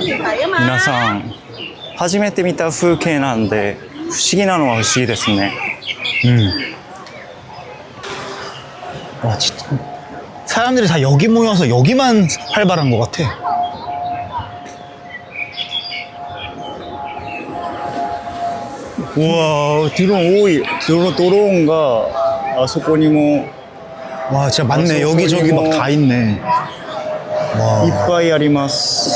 皆さん初めて見た風景なんで不思議なのは不思議ですね。와, 진짜 사람들이 다 여기 모여서 여기만 활발한 것 같아. 우와, 드론 오이. 드론가あそこにも 와, 진짜 많네. 여기저기 막 다 있네. いっ 와. ぱいあります。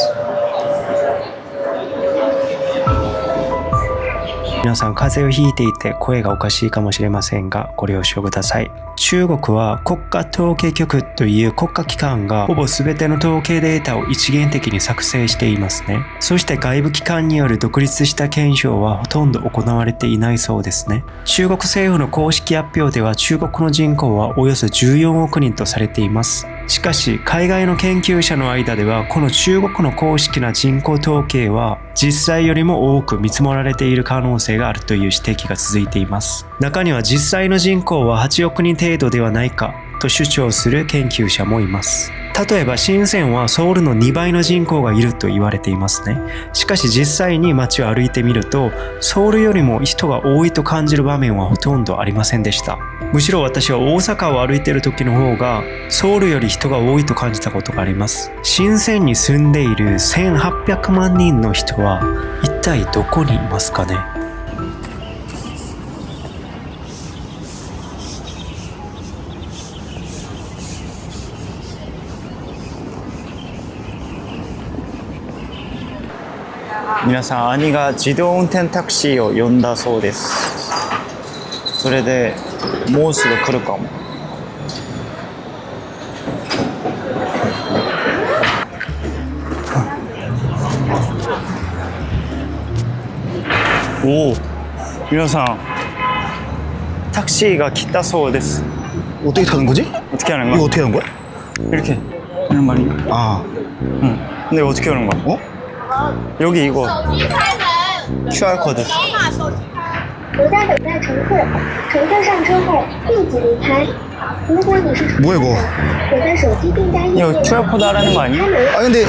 皆さん風邪をひいていて声がおかしいかもしれませんがご了承ください。中国は国家統計局という国家機関がほぼ全ての統計データを一元的に作成していますね。そして外部機関による独立した検証はほとんど行われていないそうですね。中国政府の公式発表では中国の人口はおよそ14億人とされています。しかし海外の研究者の間ではこの中国の公式な人口統計は実際よりも多く見積もられている可能性があるという指摘が続いています。中には実際の人口は8億人程度ではないかと主張する研究者もいます。例えば深センはソウルの2倍の人口がいると言われていますね。しかし実際に街を歩いてみるとソウルよりも人が多いと感じる場面はほとんどありませんでした。むしろ私は大阪を歩いている時の方がソウルより人が多いと感じたことがあります。深センに住んでいる1800万人の人は一体どこにいますかね。皆さん兄が自動運転タクシーを呼んだそうです。それでもうすぐ来るかも。おお、皆さんタクシーが来たそうです。 어떻게 타는 거지? 어떻게 하는 이거 거야? 어떻게 하는 거야? 이렇게 하는 말이. 아, 응. 근데 어떻게 하는 거야? 어? 여기 이거 QR 코드. 不再等待乘客，乘客上车后立即离开。如果你是 뭐야 이거? 我在手机订单页 이거 面 QR 코드 하라는 거 아니야? 아 근데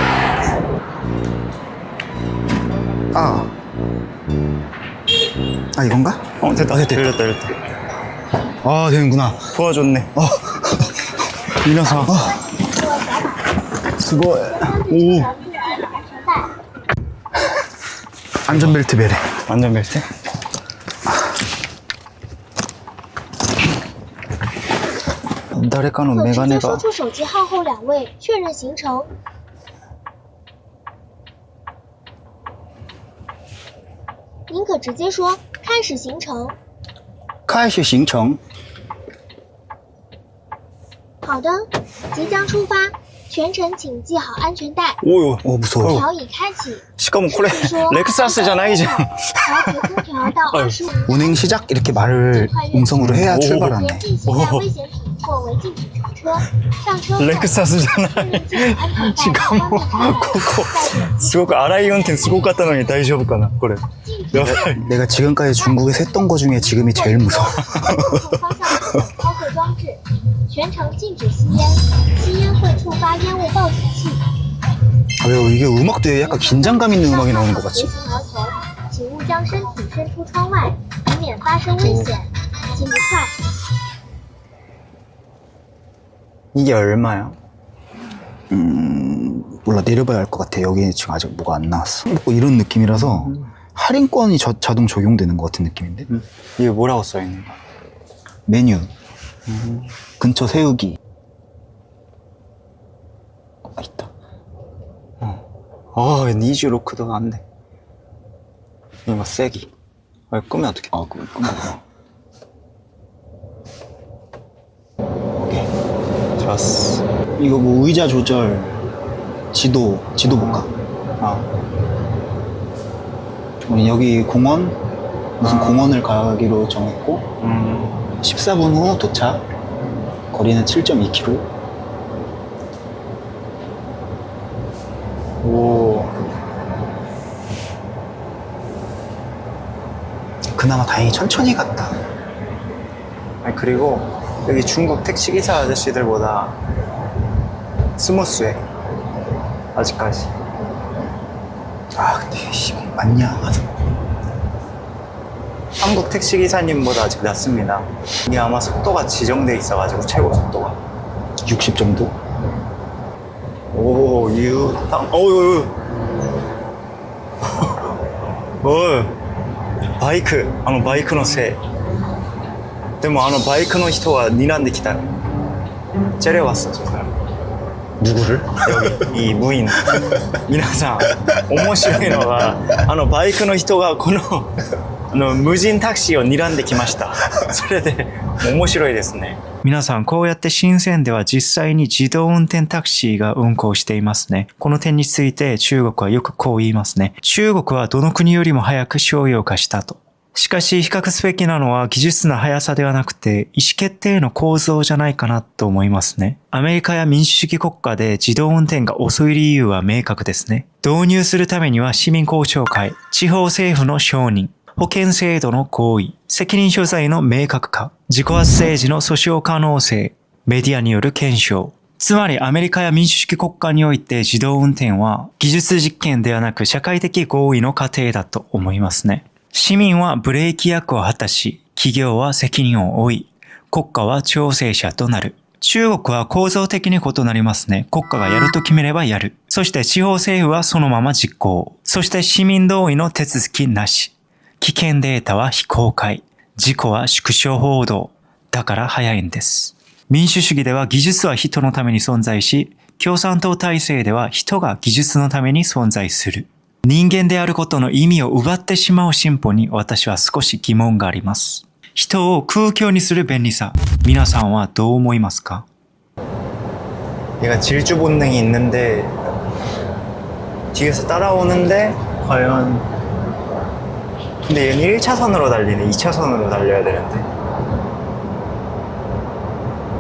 아, 아 이건가? 됐다. 아, 됐다. 열렸다. 아 되는구나. 도와줬네. 민호상. 수고. 오. 안전벨트 매래. 안전벨트?誰かの 可直接 메가네가 说出手机号后2位确认行程。您可直接说开始行程。开始行程. 好的，即将出发，全程请系好安全带。 오요. 무서워. 调已开启。 시카모 코레 是说 렉사스잖아 이제. 调节空调到25。 운행 시작 이렇게 말을 음성으로 해야 오. 출발하네. 并携带危险品或违禁品上车。上车后 렉사스잖아. 系好安全带， 시카모. すごく荒い運転すごかったのに大丈夫かなこれ。やばい。 내가 지금까지 중국에서 했던 거 중에 지금이 제일 무서워. 方向盘操作装置，全程禁止吸烟，吸烟会触发烟雾报警器。 아, 왜 이게 음악도 약간 긴장감 있는 음악이 나오는 것 같지? 随行儿童，请勿将身体伸出窗外，以免发生危险。请不快。 이게 얼마야? 몰라, 내려봐야 할 것 같아. 여기 지금 아직 뭐가 안 나왔어. 뭐 이런 느낌이라서 할인권이 자동 적용되는 것 같은 느낌인데? 이게 뭐라고 써있는 거야? 메뉴, 근처 세우기. 아, 있다. 아, 26도 안 돼. 이거 세기. 아, 끄면 어떡해? 아, 그거 끄면. 오케이. 좋았어. 이거 뭐 의자 조절, 지도 볼까? 아, 여기 공원, 무슨 공원을 가기로 정했고, 14분 후 도착. 거리는 7.2km. 오. 그나마 다행히 천천히 갔다. 아니, 그리고 여기 중국 택시기사 아저씨들보다 스무스해. 아직까지. 아 근데 씨 맞냐? 맞아. 한국 택시 기사님보다 아직 낮습니다. 이게 아마 속도가 지정돼 있어가지고 최고 속도가. 60 정도? 오, 유탕. 어유.バイクのせい。でもバイクの人は睨んできた。 째려봤어 저 사람. 누구를? 여기 이 무인. 皆さん面白いのがバイクの人がこの無人タクシーを睨んできました。それで面白いですね。皆さん、こうやって深センでは実際に自動運転タクシーが運行していますね。この点について中国はよくこう言いますね。中国はどの国よりも早く商用化したと。しかし比較すべきなのは技術の速さではなくて意思決定の構造じゃないかなと思いますね。アメリカや民主主義国家で自動運転が遅い理由は明確ですね。導入するためには市民公聴会、地方政府の承認、保険制度の合意、責任所在の明確化、自己発生時の訴訟可能性、メディアによる検証。つまりアメリカや民主主義国家において自動運転は技術実験ではなく社会的合意の過程だと思いますね。市民はブレーキ役を果たし、企業は責任を負い、国家は調整者となる。中国は構造的に異なりますね。国家がやると決めればやる。そして地方政府はそのまま実行。そして市民同意の手続きなし。危険データは非公開。事故は縮小報道。だから早いんです。民主主義では技術は人のために存在し、共産党体制では人が技術のために存在する。人間であることの意味を奪ってしまう進歩に私は少し疑問があります。人を空虚にする便利さ。皆さんはどう思いますか? 얘가 질주 본능이 있는데 뒤에서 따라오는데 과연 근데 얘는 1차선으로 달리네. 2차선으로 달려야 되는데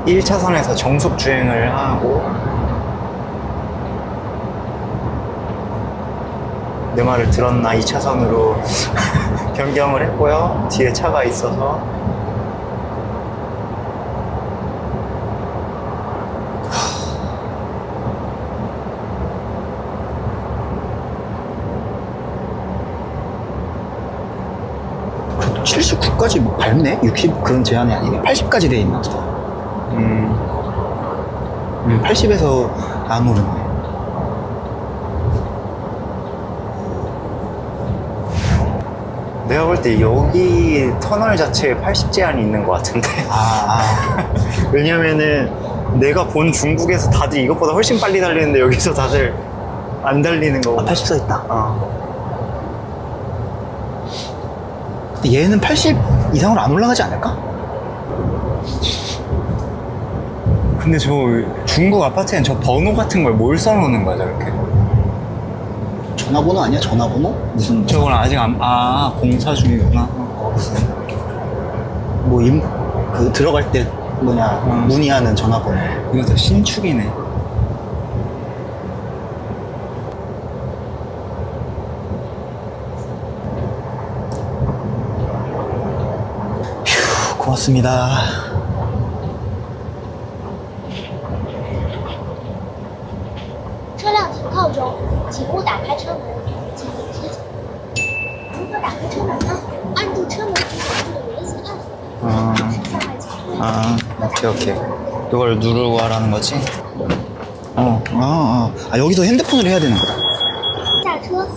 1차선에서 정속 주행을 하고 내 말을 들었나? 2차선으로 변경을 했고요. 뒤에 차가 있어서 그래도 79까지 뭐 밟네? 60 그런 제한이 아니네. 80까지 돼 있나 보다. 80에서 안 오르네. 내가 볼 때 여기 터널 자체에 80 제한이 있는 것 같은데. 왜냐면은 내가 본 중국에서 다들 이것보다 훨씬 빨리 달리는데 여기서 다들 안 달리는 거. 80 써있다. 근데 얘는 80 이상으로 안 올라가지 않을까? 근데 저 중국 아파트엔 저 번호 같은 걸 뭘 써놓는 거야 저렇게? 전화번호 아니야? 전화번호? 무슨 저건 아직 공사 중이구나. 뭐 그 들어갈 때 문의하는 전화번호. 이거 다 신축이네. 휴, 고맙습니다.请勿打开车门，请你提醒。如何打开车门呢？按住车门扶手处的圆形按钮，是向外倾推。 오케이. 이걸 누르고 하라는 거지? 여기서 핸드폰을 해야 되는 거다. 下车。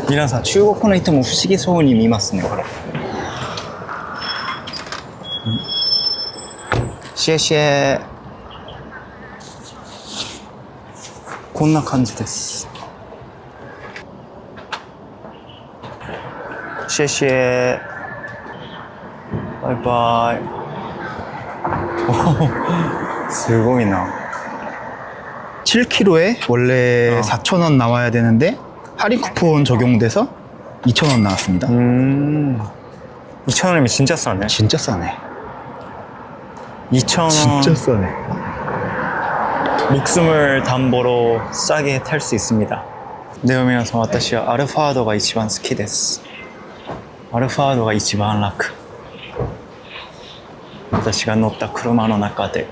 皆さん、中国の人も不思議そうに見ますね、これ。シェシェ。こんな感じです。シェシェ。バイバイ。おすごいな。 7km에 원래 4,000원 나와야 되는데 할인 쿠폰 적용돼서 2,000원 나왔습니다. 2,000원이면 진짜 싸네. 진짜 싸네. 2,000원. 진짜 싸네. 목숨을 담보로 싸게 탈 수 있습니다. では皆さん、私はアルファードが一番好きです。アルファードが一番楽。私が乗った車の中で。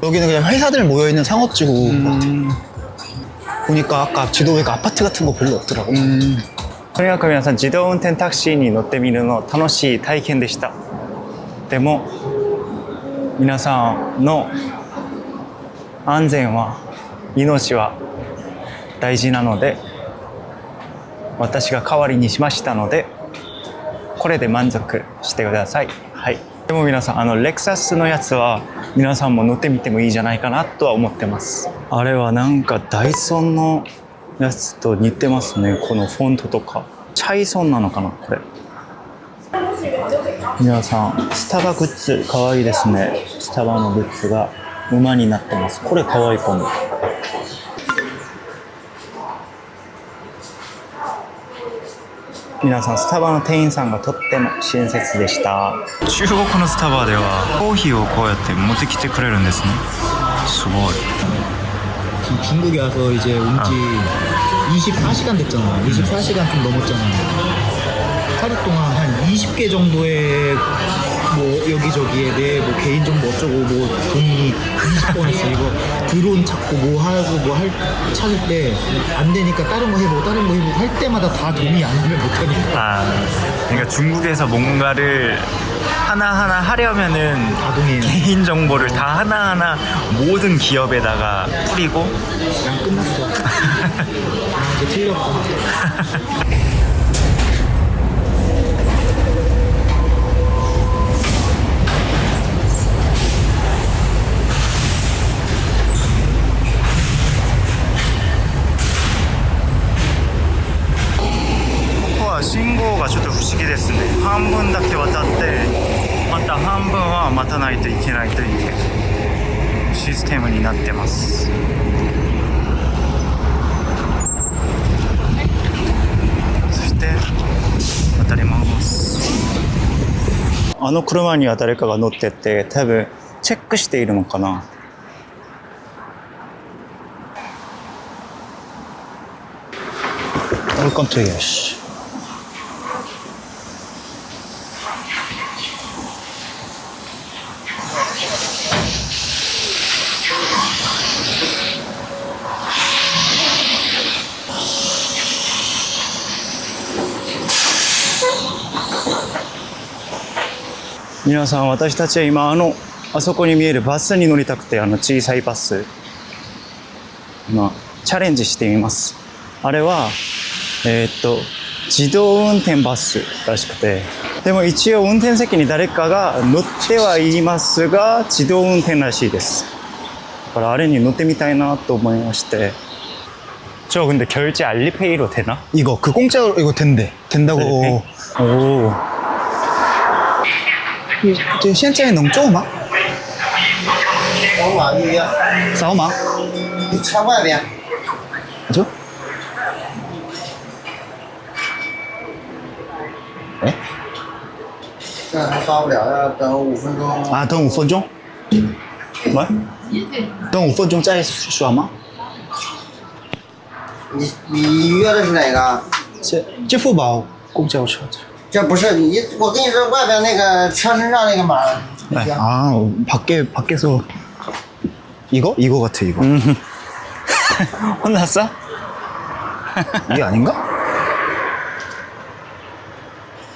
여기는 그냥 회사들 모여있는 상업지구 같아. 보니까 아까 지도 보니까 아파트 같은 거 별로 없더라고. とにかく皆さん自動運転タクシーに乗ってみるの楽しい体験でした。でも皆さんの安全は命は大事なので私が代わりにしましたのでこれで満足してください。はい。でも皆さんレクサスのやつは皆さんも乗ってみてもいいじゃないかなとは思ってます。あれはなんかダイソンのやつと似てますね。このフォントとかチャイソンなのかなこれ。皆さんスタバグッズかわいいですね。スタバのグッズが馬になってます。これかわいいかも。皆さんスタバの店員さんがとっても親切でした。中国のスタバではコーヒーをこうやって持ってきてくれるんですね。すごい。 중국에 와서 이제 온 지 24시간 됐잖아. 24시간 좀 넘었잖아. 하루 동안 한 20개 정도의 뭐 여기저기에 내 뭐 개인정보 어쩌고 뭐 돈이 20번 했어. 이거 드론 찾고 뭐 하고 뭐 찾을 때 안 되니까 다른 거 해보고 다른 거 해보고 할 때마다 다 돈이 안 하면 못 하니까. 그러니까 중국에서 뭔가를 하나하나 하려면은 아동이에요. 개인 정보를 다 하나하나 모든 기업에다가 뿌리고 난 끝났어. 이제 틀렸고. 信号がちょっと不思議ですね。半分だけ渡ってまた半分は待たないといけないというシステムになってます。そして渡ります。あの車には誰かが乗ってて多分チェックしているのかな。깜짝이야. 씨.皆さん私たちは今あそこに見えるバスに乗りたくて小さいバス今チャレンジしてみます。あれは自動運転バスらしくてでも一応運転席に誰かが乗ってはいますが自動運転らしいです。だからあれに乗ってみたいなと思いまして。저 근데 결제 알리페이로 되나? 이거 그 공짜로 이거 된다고. 오. 就现在能做吗？扫码预约，扫码？你车外边。就？哎？这还刷不了，要等5分钟。啊，等5分钟。喂？等5分钟再刷吗？你预约的是哪个？支付宝公交车。这不是你，我跟你说，外边那个车身上那个码。 아, 밖에서 이거 같아 이거. 혼났어? 이게 아닌가?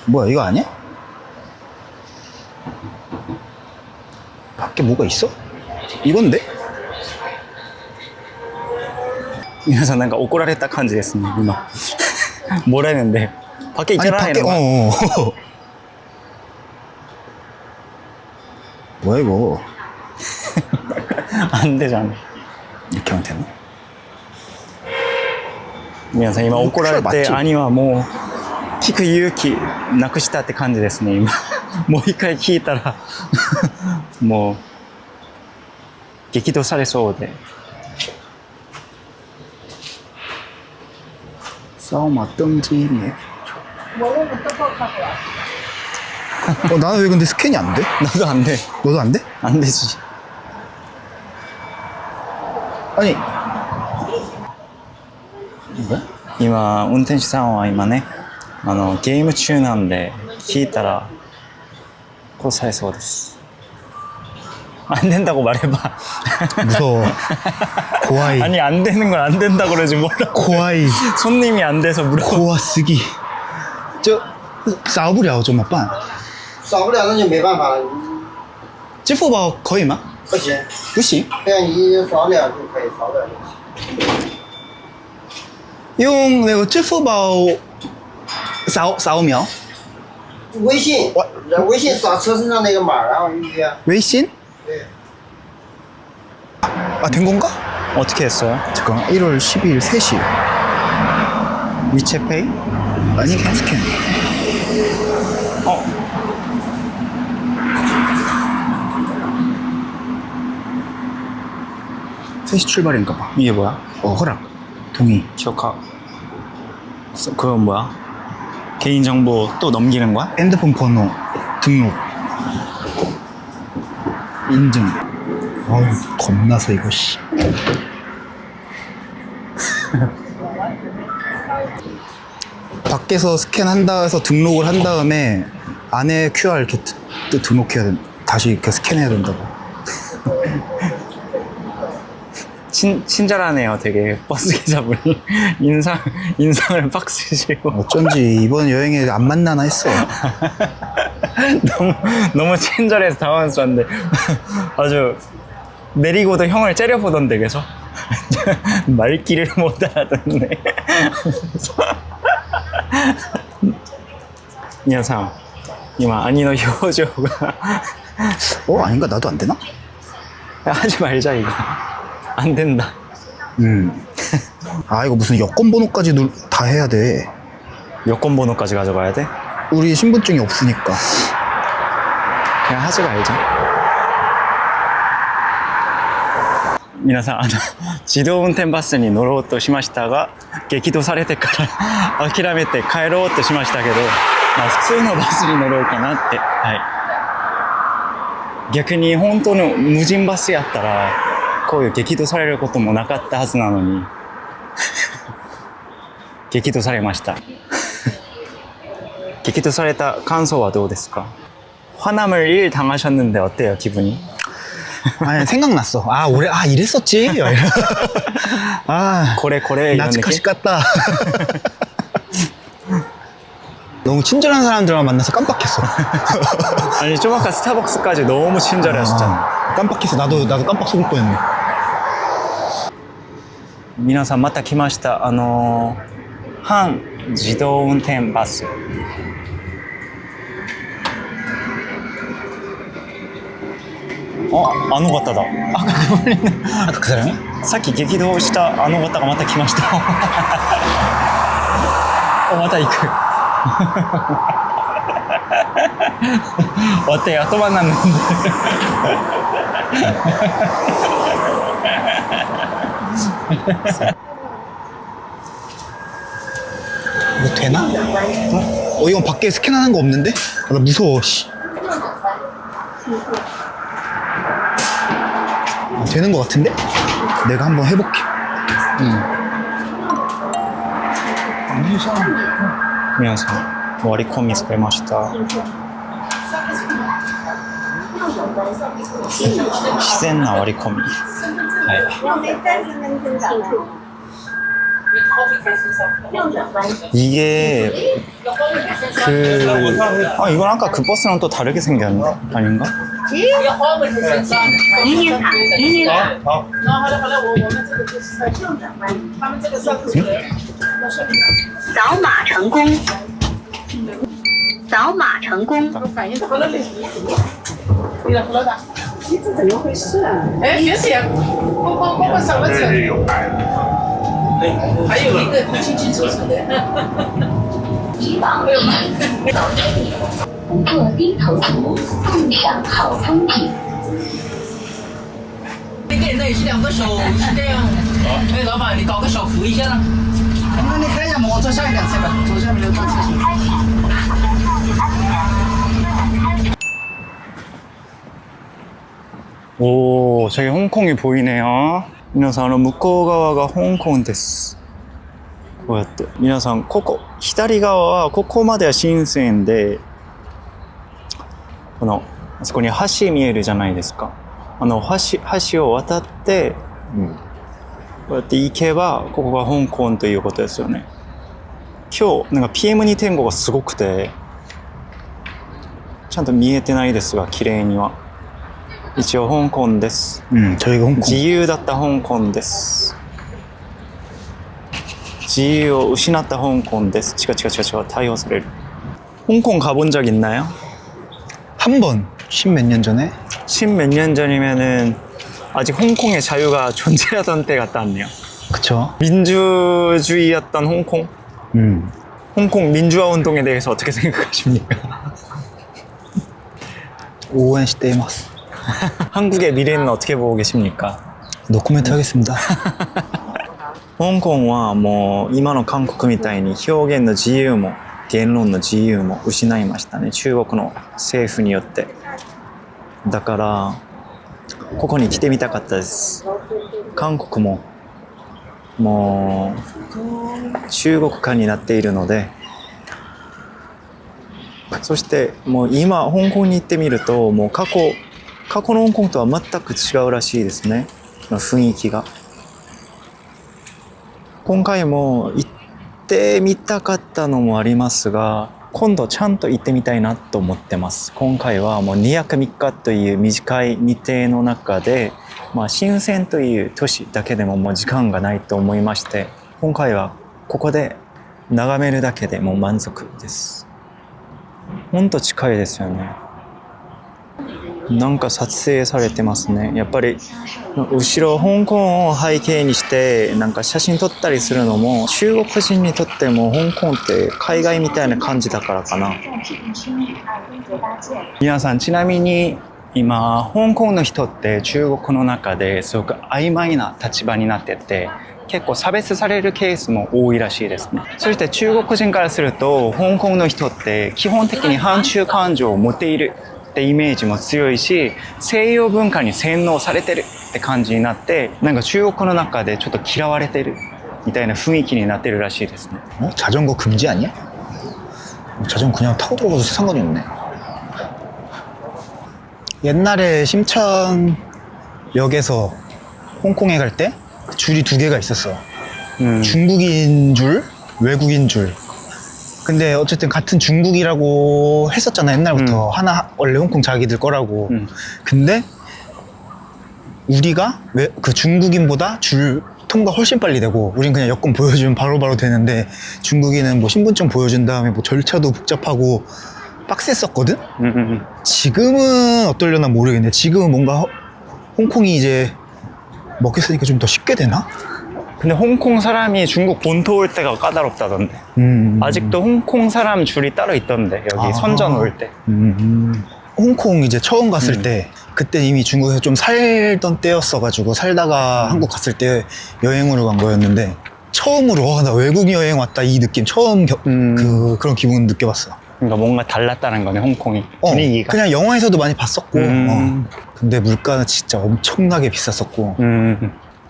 뭐야 이거 아니야? 밖에 뭐가 있어? 이건데? 皆さんなんか怒られた感じですね今もらえるんで밖에 있잖아. 아니 밖에 뭐야 이거? 안 되잖아. 이렇게 하면 되나? 皆さん今怒られて兄はもう聞く勇気なくしたって感じですね今もう一回聞いたらもう激怒されそうで。扫码登记免. 나는 왜 근데 스캔이 안 돼? 나도 안 돼. 너도 안 돼? 안 되지. 아니. 뭐야? 今運転手さんは今ねゲーム中なんで聞いたら殺されそうです。안 된다고 말해봐. 무서워. 고아이. 아니 안 되는 걸 안 된다고 그러지 뭐라. 고아이. 손님이 안 돼서 물어봐. 고아 쓰기. 저, 少不了怎么办?少不了那就没办法了，支付宝可以吗?不行，不行。对，你少不了就可以，少不了就行。 用那个支付宝扫描微信，微信扫车身上那个码，然后预约。微信? 네. 아, 된 건가? 어떻게 했어요? 잠깐 1월 12일 3시 위챗페이? 아니 스캔 어. 셋이 출발인가 봐. 이게 뭐야? 허락 동의. 기억하. 그건 뭐야? 개인정보 또 넘기는 거야? 핸드폰 번호 등록 인증. 아우 겁나서 이거 씨. 밖에서 스캔한다 해서 등록을 한 다음에 안에 QR 이렇게 또 등록해야 돼. 다시 이렇게 스캔해야 된다고. 친절하네요, 되게 버스 기사분이. 인상을 빡 쓰시고. 어쩐지 이번 여행에 안 만나나 했어. 너무 친절해서 당황스러운데. 아주 내리고도 형을 째려보던데 계속. 말귀를 못 알아듣네. 미안상, 이마 아니노 효조가. 아닌가? 나도 안 되나? 하지 말자 이거. 안 된다. 아 이거 무슨 여권 번호까지 다 해야 돼. 여권 번호까지 가져가야 돼? 우리 신분증이 없으니까. 그냥 하지 말자. 皆さん、自動運転バスに乗ろうとしましたが、激怒されてから諦めて帰ろうとしましたけど、まあ普通のバスに乗ろうかなって。はい。逆に本当の無人バスやったら、こういう激怒されることもなかったはずなのに、激怒されました。激怒された感想はどうですか? 화남을 1 당하셨는데 어때요, 기분이? 아니 생각났어. 아 올해 이랬었지. 아 고래 이런 느낌? 나츠카시 같다. 너무 친절한 사람들만 만나서 깜빡했어. 아니 좀 아까 스타벅스까지 너무 친절하셨잖아. 깜빡했어. 나도 깜빡 속을 뻔했네. 皆さんまた来ました半自動運転バス。あの方だ。아까 그 사람이? さっき激動したあの方がまた来ました。また行く。어때요? 또 만났는데. 이거 되나? 이건 밖에 스캔하는 거 없는데? 나 무서워. 씨. 되는 거 같은데? 내가 한번 해볼게. 皆さん割り込みされました。自然な割り込み。はい。 이게 이건 아까 그 버스랑 또 다르게 생겼는데 아닌가? 扫码成功，扫码成功。你这怎么回事啊？哎，学姐，我上了车。还有一个不清清楚楚的。不做低头族，共享好风景。那个人呢，也是两个手是这样。哎，老板，你搞个手扶一下呢？那你看一下嘛，我坐下一辆车吧，坐下面就坐厕所。 오, 저기 홍콩이 보이네요. 皆さん、向こう側が香港です。こうやって。皆さん、左側は、ここまでは深センで、あそこに橋見えるじゃないですか。橋を渡って、こうやって行けばここが香港ということですよね。今日なんか PM2.5 がすごくてちゃんと見えてないですが綺麗には一応香港です。 저희가 홍콩 自由だった香港です。自由を失った香港です。違う逮捕される。香港가본 적 있나요? 한 번, 10몇 년 전에. 10몇 년 전이면은 아직 홍콩의 자유가 존재하던 때 같았네요. 그쵸. 민주주의였던 홍콩. 홍콩 민주화 운동에 대해서 어떻게 생각하십니까? 오엔시대 마스. 한국의 미래는 어떻게 보고 계십니까? 노코멘트 하겠습니다. 香港はもう今の韓国みたいに表現の自由も言論の自由も失いましたね。中国の政府によって。だからここに来てみたかったです。韓国ももう中国化になっているので、そしてもう今香港に行ってみるともう過去の香港とは全く違うらしいですね。雰囲気が。今回も行ってみたかったのもありますが、今度ちゃんと行ってみたいなと思ってます。今回はもう2泊3日という短い日程の中で、深センという都市だけでももう時間がないと思いまして、今回はここで眺めるだけでもう満足です。ほんと近いですよね。なんか撮影されてますね。やっぱり後ろ香港を背景にしてなんか写真撮ったりするのも中国人にとっても香港って海外みたいな感じだからかな。皆さんちなみに今香港の人って中国の中ですごく曖昧な立場になってて結構差別されるケースも多いらしいですね。そして中国人からすると香港の人って基本的に反中感情を持っているってイメージも強いし、西洋文化に洗脳されてるって感じになって、なんか中国の中でちょっと嫌われてるみたいな雰囲気になってるらしいですね。자전거 금지 아니야? 자전거 그냥 타고 들어가도 상관이 없네. 옛날에 심천역에서 홍콩에 갈 때 줄이 2개가 있었어. 중국인 줄, 외국인 줄. 근데 어쨌든 같은 중국이라고 했었잖아 옛날부터. 하나 원래 홍콩 자기들 거라고. 근데 우리가 왜 그 중국인보다 줄 통과 훨씬 빨리 되고 우린 그냥 여권 보여주면 바로바로 되는데 중국인은 뭐 신분증 보여준 다음에 뭐 절차도 복잡하고 빡셌었거든? 지금은 어떨려나 모르겠네. 지금은 뭔가 홍콩이 이제 먹혔으니까 좀 더 쉽게 되나? 근데 홍콩 사람이 중국 본토 올 때가 까다롭다던데. 아직도 홍콩 사람 줄이 따로 있던데 여기 선전 올 때. 홍콩 이제 처음 갔을 때 그때 이미 중국에서 좀 살던 때였어가지고 살다가 한국 갔을 때 여행으로 간 거였는데 처음으로 나 외국 여행 왔다 이 느낌 처음 그런 기분 느껴봤어. 그러니까 뭔가 달랐다는 거네 홍콩이. 분위기가. 그냥 영화에서도 많이 봤었고 근데 물가는 진짜 엄청나게 비쌌었고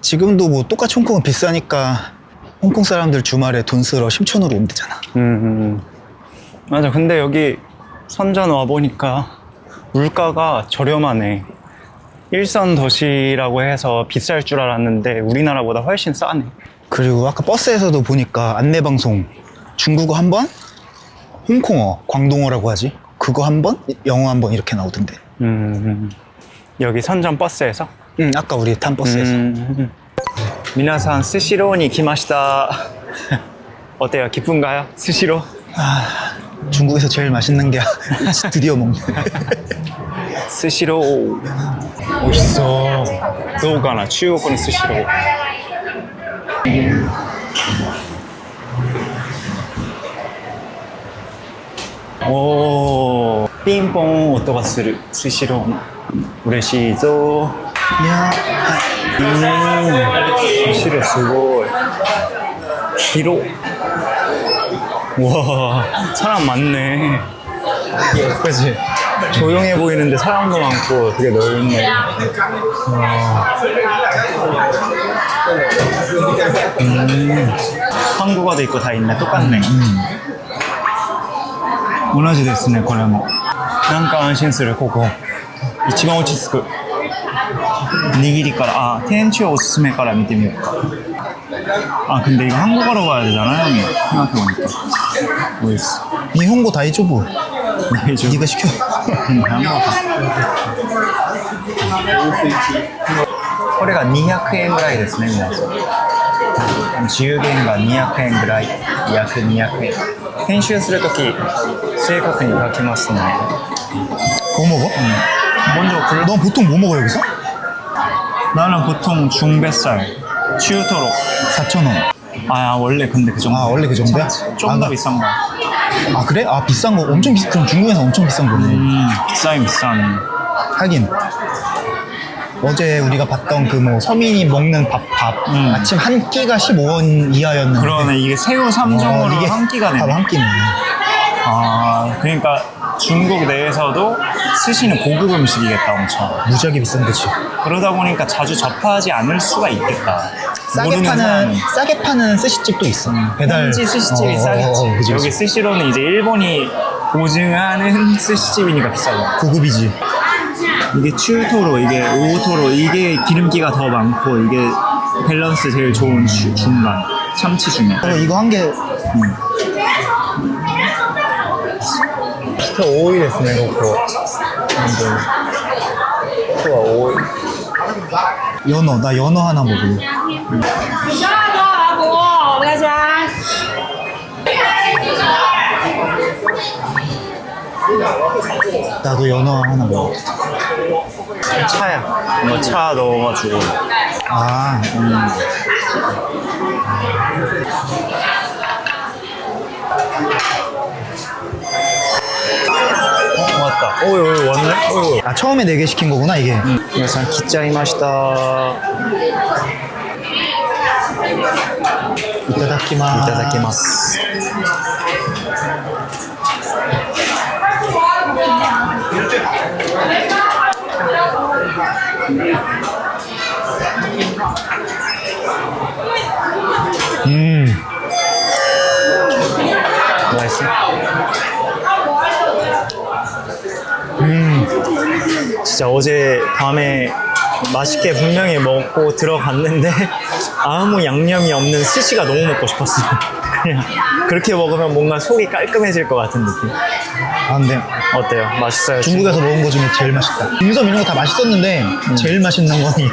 지금도 뭐 똑같이 홍콩은 비싸니까 홍콩 사람들 주말에 돈 쓰러 심천으로 온대잖아. 맞아. 근데 여기 선전 와보니까 물가가 저렴하네. 일선 도시라고 해서 비쌀 줄 알았는데 우리나라보다 훨씬 싸네. 그리고 아까 버스에서도 보니까 안내방송 중국어 한 번, 홍콩어, 광동어라고 하지. 그거 한 번, 영어 한 번 이렇게 나오던데. 여기 선전 버스에서? 응, 아까 우리 탄 버스에서. 皆さんスシローに来ました。어때요? 기쁜가요? 스시로? 중국에서 제일 맛있는 게 드디어 먹네. 스시로. 멋있어. どうかな? 중국のスシロー. 오, 빙봉音がするスシローの。嬉しいぞ。 야, 스시로 すごい。広。와, 사람 많네. 그치? 조용해 보이는데 사람도 많고 되게 넓네. 한국어도 있고 다 있네. 똑같네. 同じですね、これも。なんか安心する、ここ。一番落ち着く。握りから、あ、店長おすすめから見てみようか。아 근데 이거 한국어로 봐야 되잖아요, 형님. 생각해보니까. 뭐였어? 일본어 다이조부. 다이조부. 네가 시켜. 한국어. これが200円ぐらいですね、皆さん。10元が200円ぐらい、約200円。編集するとき、正確に書きますね。 뭐 먹어? 먼저 골라. 넌 보통 뭐 먹어 여기서? 나는 보통 중뱃살, 추토록. 4,000원. 아 원래 근데 그 정도. 아 원래 그 정도야? 좀 더 비싼 거. 아 그래? 아 비싼 거 엄청 비싸. 그럼 중국에서 엄청 비싼 거네. 비싸긴 비싼. 하긴 어제 우리가 봤던 그 뭐 서민이 먹는 밥 아침 한 끼가 15원 이하였는데 그러네, 이게 새우 3종으로 이게 한 끼가 되네. 밥 한 끼네. 아 그러니까 중국 내에서도 스시는 고급 음식이겠다 엄청. 무지하게 비싼 거지. 그러다 보니까 자주 접하지 않을 수가 있겠다. 싸게 파는 스시집도 있어. 배달 현지 스시집이 싸겠지. 그치, 여기 그치. 스시로는 이제 일본이 보증하는 스시집이니까 비싸고. 고급이지. 이게 츄토로, 이게 오토로, 이게 기름기가 더 많고 이게 밸런스 제일 좋은 중간 참치 중에. 이거 한 개. 人多いですね、ここ。本当に。人は多い。연어, 나 연어 하나 먹을래. 나도 연어 하나 먹어. 차야. 뭐 차 넣어가지고. 아, 맞다. 여기 왔네? 아 처음에 4개 시킨 거구나 이게.皆さん来ちゃいました 이따다키마스. いただきます 맛있어? 진짜 어제 밤에 맛있게 분명히 먹고 들어갔는데 아무 양념이 없는 스시가 너무 먹고 싶었어. 그냥 그렇게 먹으면 뭔가 속이 깔끔해질 것 같은 느낌. 아 근데 어때요? 맛있어요? 중국에서 먹은 거 중에 제일 맛있다. 딤섬 이런 거 다 맛있었는데 제일 맛있는 거니.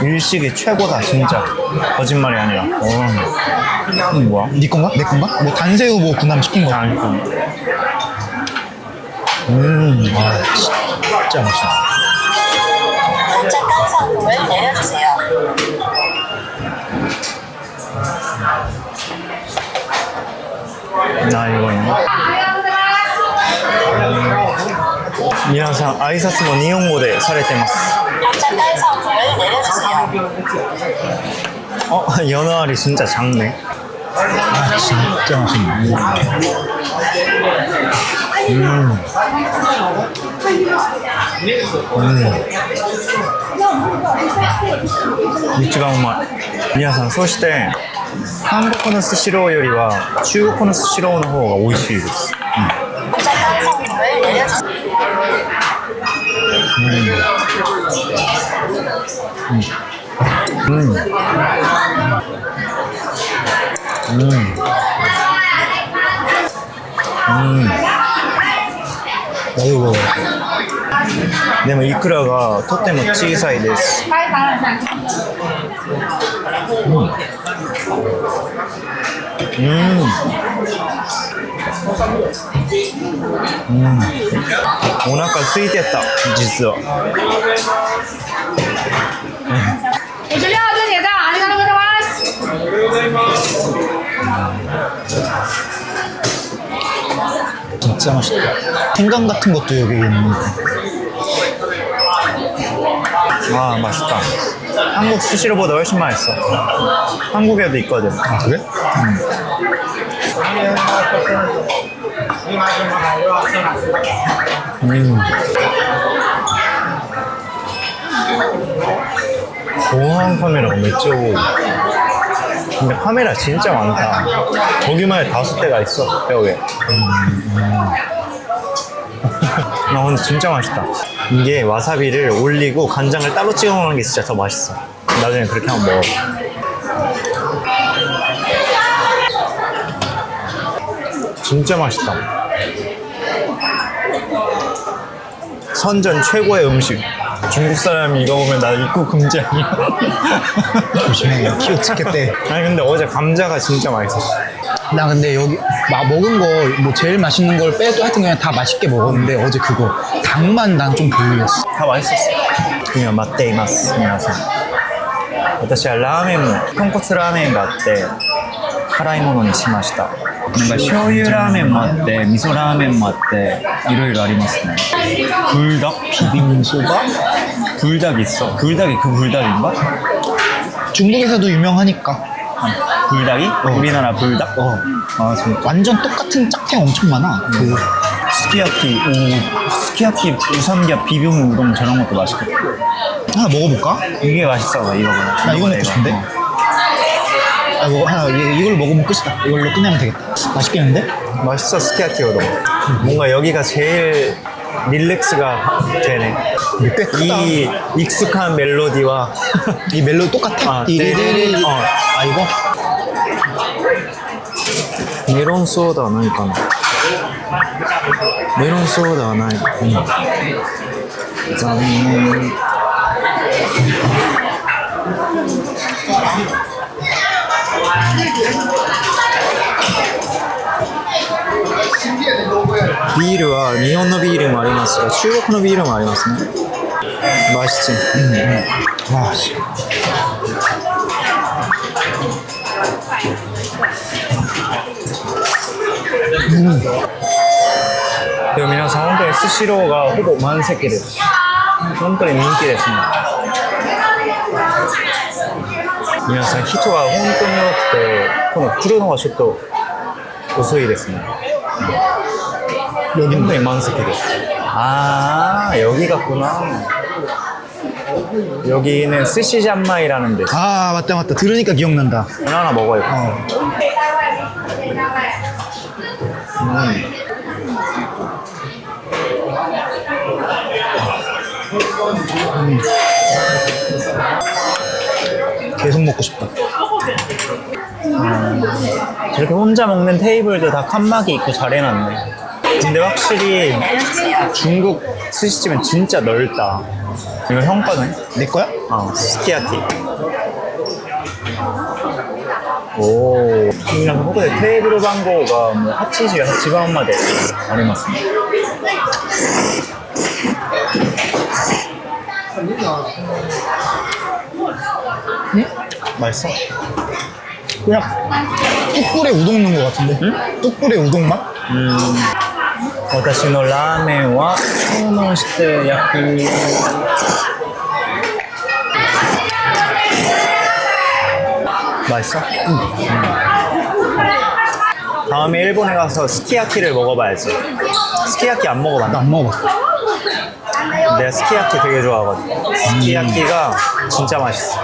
일식이 최고다 진짜. 거짓말이 아니라. 뭐야? 네 건가? 내 건가? 뭐 단새우 뭐 군함 시킨 거. 아니까. 아 진짜 맛있다. 잠깐 상품을 내려주세요. 나 이거 있나? 皆さん挨拶も日本語でされてます。 잠깐 상품을 내려주세요. 연어 알이 진짜 작네. 아 진짜 맛있네. 이치가 우마. 皆さんそして韓国のスシローよりは中国のスシローの方が美味しいです。 잠깐 상품을 내려주세요. 나도 이거 でもイクラがとても小さいです。お腹空いてた実は。 56自结账，ありがとうございます。 진짜 맛있다. 생강 같은 것도 여기 있는데. 아 맛있다. 한국 스시로보다 훨씬 맛있어. 한국에도 있거든. 아 그래? 보안 카메라가 몇 조. 근데 카메라 진짜 많다. 저기만 해 5대가 있어, 뼈에. 아, 근데 진짜 맛있다. 이게 와사비를 올리고 간장을 따로 찍어 먹는 게 진짜 더 맛있어. 나중에 그렇게 한번 먹어. 진짜 맛있다. 선전 최고의 음식. 중국 사람이 이거 보면 나 입국 금지 아니야? 조심해. 키워 찍겠대. 아니 근데 어제 감자가 진짜 맛있었어. 나 근데 여기 먹은 거 뭐 제일 맛있는 걸 빼도 하여튼 그냥 다 맛있게 먹었는데 어제 그거 닭만 난 좀 별로였어. 다 맛있었어. 그냥 맛대 이마스. 안녕하세요. 私はラーメンも豚骨ラーメンがあって辛いものにしました。なんか醤油ラーメンもあって味噌ラーメンもあっていろいろありますね。불닭 비빔소바? 불닭 있어. 불닭이 그 불닭인가? 중국에서도 유명하니까. 불닭이? 우리나라 불닭? 아 진짜. 완전 똑같은 짝탱 엄청 많아. 그 스키야키, 스키야키 우삼겹 비빔 우동 저런 것도 맛있겠다. 하나 먹어볼까? 이게 맛있어, 이거보다. 나 이거 먹고 싶은데? 아, 뭐 하나 이걸로 먹으면 끝이다. 이걸로 끝내면 되겠다. 맛있겠는데? 맛있어, 스키야키 우동. 뭔가 여기가 제일 릴렉스가 되네. 꽤 크다. 이 익숙한 멜로디와 이 멜로디 똑같아? 아, 띠리리리. 아, 이거? 메론 소다ないかな. 메론 소다ない. 짠. 비일は日本のビールもありますが中国のビールもありますね。맛있지. 와, 씨.でも皆さん本当にスシローがほぼ満席です。本当に人気ですね。皆さん人が本当に多くてこの来るのがちょっと遅いですね。本当に満席です。아 여기갔구나. 여기는 스시잔마이라는 데서 아, 맞다, 맞다. 들으니까 기억난다. 하나 먹어요. 계속 먹고 싶다. 저렇게 혼자 먹는 테이블도 다 칸막이 있고 잘 해놨네. 근데 확실히 중국 스시집은 진짜 넓다. 이거 형 거네? 내 거야? 스키야키. 오, 그냥ここでテーブル番号がもう88番までありますね。 맛있어? 그냥 뚝불에 우동 넣은 거 같은데? 응? 뚝불에 우동 맛? 私のラーメンは注文して焼く。 맛있어? 다음에 일본에 가서 스키야키를 먹어봐야지. 스키야키 안 먹어봤나? 나 안 먹어봤어. 내가 스키야키 되게 좋아하거든. 스키야키가 진짜 맛있어.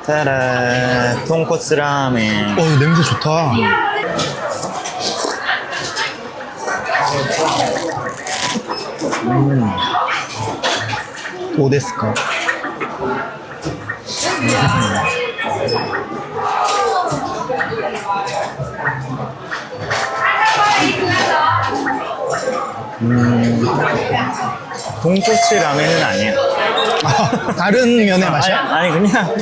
짜란, 돈코츠 라멘. 이거 냄새 좋다. 오데스까? 돈코츠 라멘은 아니야. 아, 다른 면의 맛이야? 아니 그냥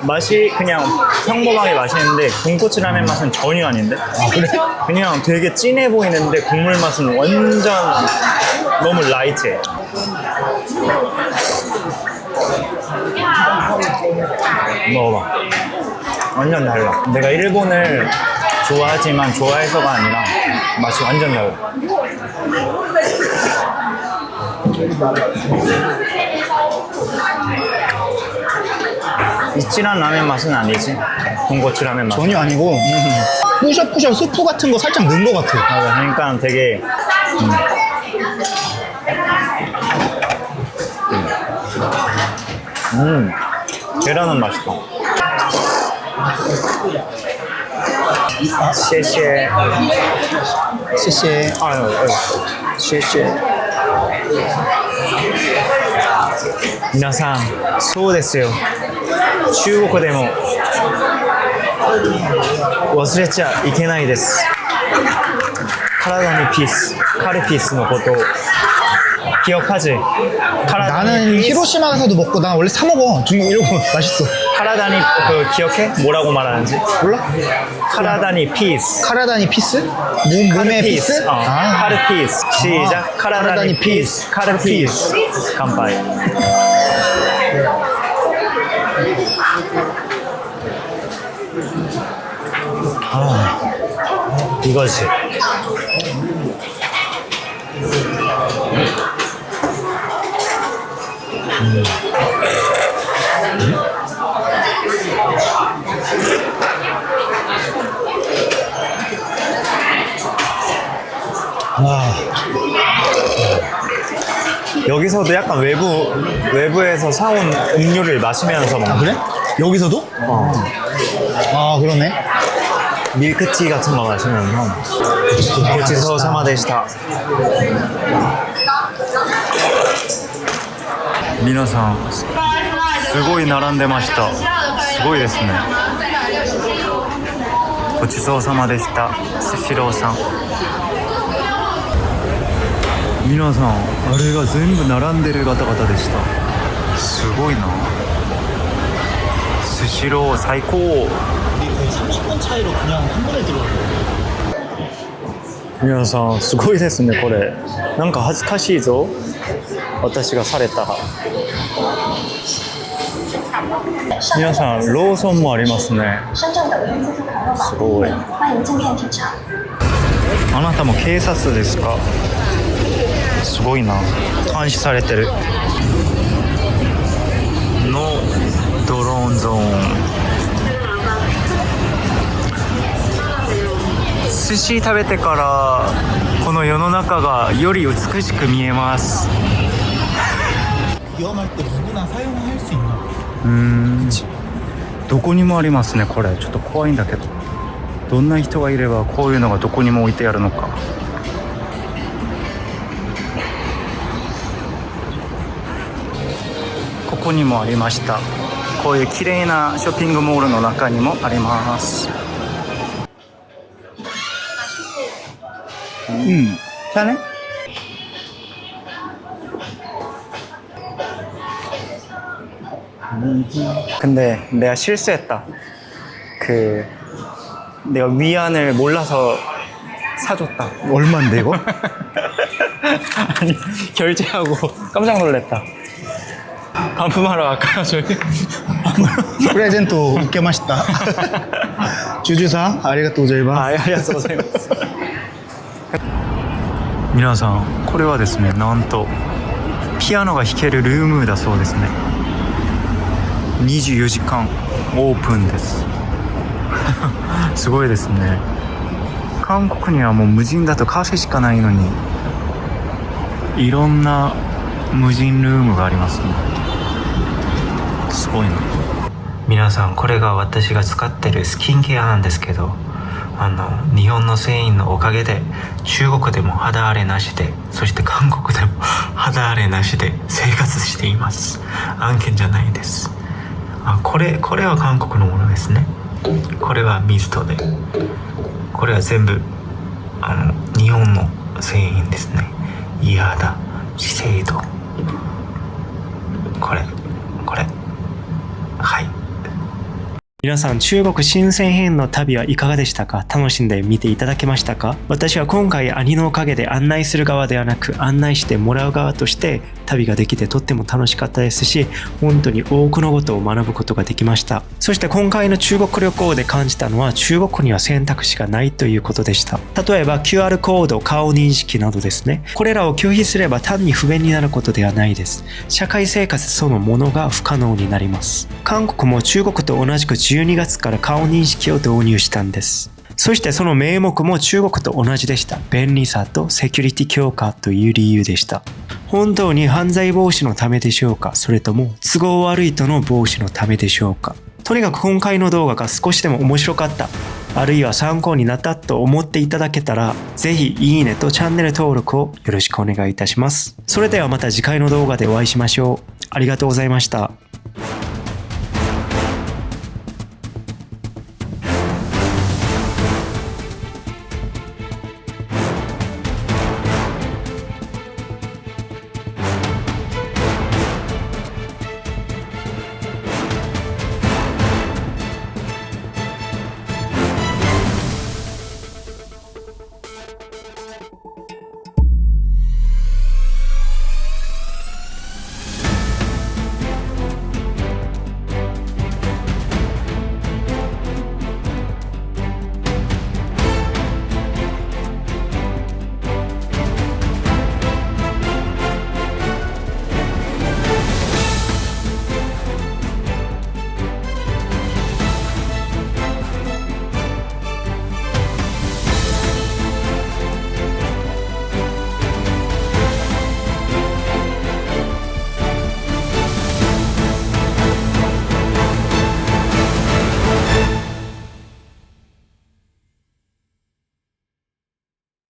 맛이 그냥 평범하게 맛있는데 돈코츠 라멘 맛은 전혀 아닌데. 아, 그래? 그냥 되게 진해 보이는데 국물 맛은 완전 너무 라이트해. 먹어봐. 완전 달라. 내가 일본을 좋아하지만 좋아해서가 아니라 맛이 완전 달라. 이 진한 라면 맛은 아니지. 豚骨 라면 맛. 전혀 아니고 뿌셔뿌셔 스프 같은 거 살짝 넣은 것 같아. 맞아. 그러니까 되게 계란은 맛있다. 谢谢。谢谢。哎呦哎呦，谢谢。皆さん、そうですよ。中国でも忘れちゃいけないです。体にピース、カルピスのことを기억하지? 나는 히로시마 가서도 먹고 난 원래 사 먹어. 중국 이런 거 맛있어. 카라다니 그 기억해? 뭐라고 말하는지? 몰라? 카라다니 피스. 카라다니 피스? 몸의 피스? 카르피스. 시작. 카라다니 피스. 카르피스. 간파이. 이거지. 여기서도 약간 외부에서 사온 음료를 마시면서 먹는. 아, 그래? 여기서도? 아, 그러네. 밀크티 같은 거 마시면서. 고치소 사마 데시타. 皆さんすごい並んでました。すごいですね。ごちそうさまでした。スシローさん。皆さん、あれが全部並んでる方々でした。すごいな。スシロー最高。 30분 차이로 그냥 한 번에 들어와. 皆さん、すごいですね、これ。なんか恥ずかしいぞ。私がされた。皆さん、ローソンもありますね。すごい。あなたも警察ですか？すごいな。監視されてる。のドローンゾーン。寿司食べてからこの世の中がより美しく見えます。 위험할 때 누구나 사용할 수 있나? どこにもありますね。これちょっと怖いんだけど、どんな人がいればこういうのがどこにも置いてあるのか。ここにもありました。こういう綺麗なショッピングモールの中にもあります。편해? 근데 내가 실수했다. 내가 위안을 몰라서 사줬다. 얼만데 이거? 아니, 결제하고 깜짝 놀랐다. 반품하러 갈까요, 저희? 프레젠토 웃게 맛있다. 주주상 아리가또 고자이마스. ありがとうございます。皆さん、これはですね、なんとピアノが弾けるルームだそうですね。24時間オープンです。すごいですね。韓国にはもう無人だとカフェしかないのに、いろんな無人ルームがありますね。すごいな。皆さん、これが私が使ってるスキンケアなんですけど、日本の繊維のおかげで中国でも肌荒れなしで、そして韓国でも肌荒れなしで生活しています。案件じゃないです。これは韓国のものですね。これはミストで、これは全部日本の繊維ですね。イヤダ、資生堂、これはい。皆さん、中国新鮮編の旅はいかがでしたか？楽しんで見ていただけましたか？私は今回兄のおかげで案内する側ではなく案内してもらう側として旅ができてとっても楽しかったですし、本当に多くのことを学ぶことができました。そして今回の中国旅行で感じたのは、中国には選択肢がないということでした。例えば QR コード、顔認識などですね。これらを拒否すれば単に不便になることではないです。社会生活そのものが不可能になります。韓国も中国と同じく自12月から顔認識を導入したんです。そしてその名目も中国と同じでした。便利さとセキュリティ強化という理由でした。本当に犯罪防止のためでしょうか、それとも都合悪いとの防止のためでしょうか。とにかく今回の動画が少しでも面白かった、あるいは参考になったと思っていただけたら、ぜひいいねとチャンネル登録をよろしくお願いいたします。それではまた次回の動画でお会いしましょう。ありがとうございました。